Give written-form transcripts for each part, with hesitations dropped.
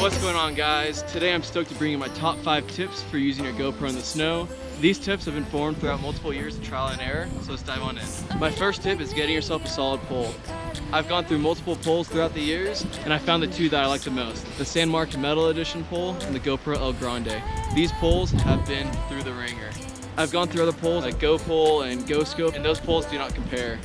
What's going on, guys? Today I'm stoked to bring you my top 5 tips for using your GoPro in the snow. These tips have been formed throughout multiple years of trial and error, so let's dive on in. My first tip is getting yourself a solid pole. I've gone through multiple poles throughout the years, and I found the two that I like the most: the San Mark Metal Edition pole and the GoPro El Grande. These poles have been through the ringer. I've gone through other poles like GoPole and GoScope, and those poles do not compare.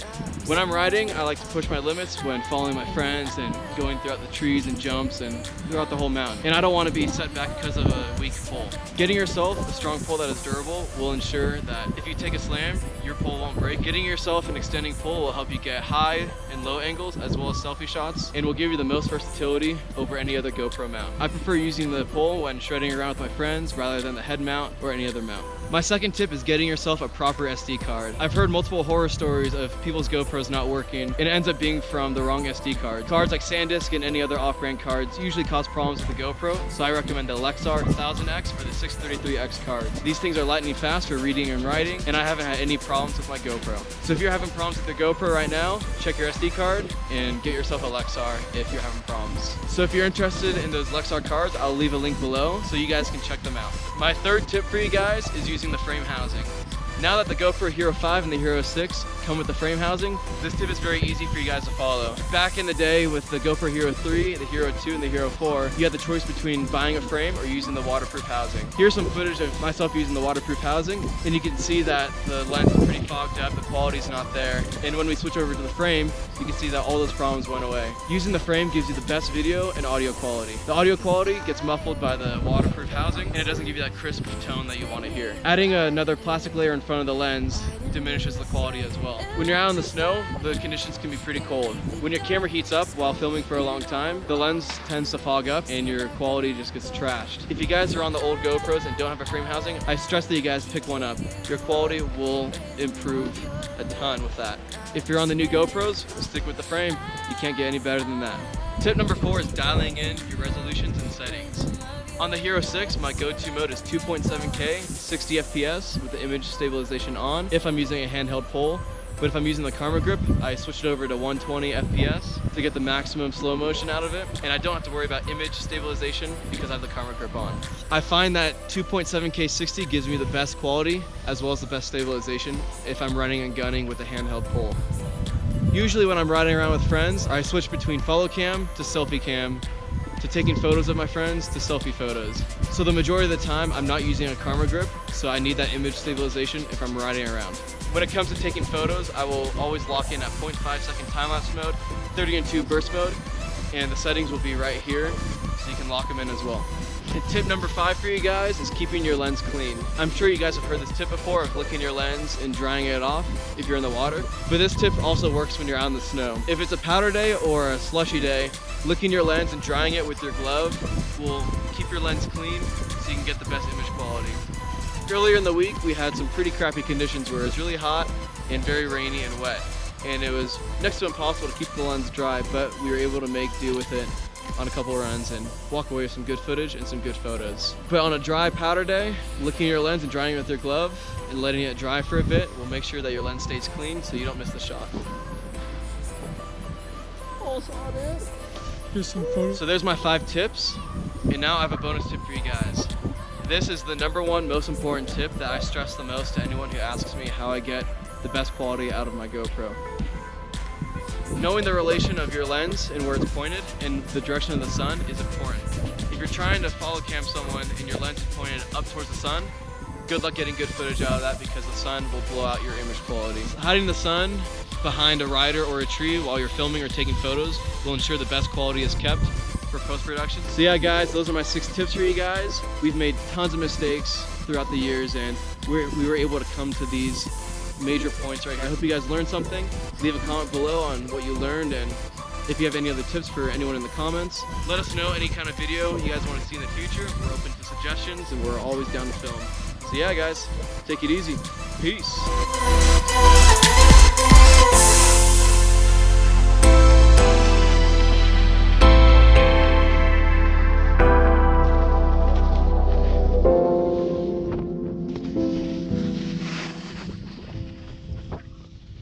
When I'm riding, I like to push my limits when following my friends and going throughout the trees and jumps and throughout the whole mountain. And I don't want to be set back because of a weak pole. Getting yourself a strong pole that is durable will ensure that if you take a slam, your pole won't break. Getting yourself an extending pole will help you get high and low angles as well as selfie shots, and will give you the most versatility over any other GoPro mount. I prefer using the pole when shredding around with my friends rather than the head mount or any other mount. My second tip is getting yourself a proper SD card. I've heard multiple horror stories of people's GoPros not working, and it ends up being from the wrong SD card. Cards like SanDisk and any other off-brand cards usually cause problems with the GoPro, so I recommend the Lexar 1000X or the 633X cards. These things are lightning fast for reading and writing, and I haven't had any problems with my GoPro. So if you're having problems with the GoPro right now, check your SD card and get yourself a Lexar if you're having problems. So if you're interested in those Lexar cards, I'll leave a link below so you guys can check them out. My third tip for you guys is using the frame housing. Now that the GoPro Hero 5 and the Hero 6 come with the frame housing, this tip is very easy for you guys to follow. Back in the day with the GoPro Hero 3, the Hero 2, and the Hero 4, you had the choice between buying a frame or using the waterproof housing. Here's some footage of myself using the waterproof housing, and you can see that the lens is pretty fogged up, the quality's not there. And when we switch over to the frame, you can see that all those problems went away. Using the frame gives you the best video and audio quality. The audio quality gets muffled by the waterproof housing, and it doesn't give you that crisp tone that you want to hear. Adding another plastic layer in front of the lens diminishes the quality as well. When you're out in the snow, the conditions can be pretty cold. When your camera heats up while filming for a long time, the lens tends to fog up and your quality just gets trashed. If you guys are on the old GoPros and don't have a frame housing, I stress that you guys pick one up. Your quality will improve a ton with that. If you're on the new GoPros, stick with the frame. You can't get any better than that. Tip number 4 is dialing in your resolutions and settings. On the Hero 6, my go-to mode is 2.7K, 60 FPS with the image stabilization on if I'm using a handheld pole. But if I'm using the camera grip, I switch it over to 120 FPS to get the maximum slow motion out of it. And I don't have to worry about image stabilization because I have the camera grip on. I find that 2.7K 60 gives me the best quality as well as the best stabilization if I'm running and gunning with a handheld pole. Usually when I'm riding around with friends, I switch between follow cam to selfie cam, to taking photos of my friends to selfie photos. So the majority of the time I'm not using a camera grip, so I need that image stabilization if I'm riding around. When it comes to taking photos, I will always lock in at 0.5 second time-lapse mode, 30:2 burst mode, and the settings will be right here, so you can lock them in as well. And tip number 5 for you guys is keeping your lens clean. I'm sure you guys have heard this tip before of licking your lens and drying it off if you're in the water, but this tip also works when you're out in the snow. If it's a powder day or a slushy day, licking your lens and drying it with your glove will keep your lens clean so you can get the best image quality. Earlier in the week, we had some pretty crappy conditions where it was really hot and very rainy and wet, and it was next to impossible to keep the lens dry, but we were able to make do with it on a couple runs and walk away with some good footage and some good photos. But on a dry powder day, licking your lens and drying it with your glove and letting it dry for a bit will make sure that your lens stays clean so you don't miss the shot. Here's some photos. So there's my 5 tips, and now I have a bonus tip for you guys. This is the number 1 most important tip that I stress the most to anyone who asks me how I get the best quality out of my GoPro. Knowing the relation of your lens and where it's pointed and the direction of the sun is important. If you're trying to follow cam someone and your lens is pointed up towards the sun, good luck getting good footage out of that because the sun will blow out your image quality. Hiding the sun behind a rider or a tree while you're filming or taking photos will ensure the best quality is kept for post-production. So yeah guys, those are my 6 tips for you guys. We've made tons of mistakes throughout the years and we were able to come to these major points right here. I hope you guys learned something. Leave a comment below on what you learned, and if you have any other tips for anyone in the comments, let us know any kind of video you guys want to see in the future. We're open to suggestions and we're always down to film. So yeah guys, take it easy. Peace.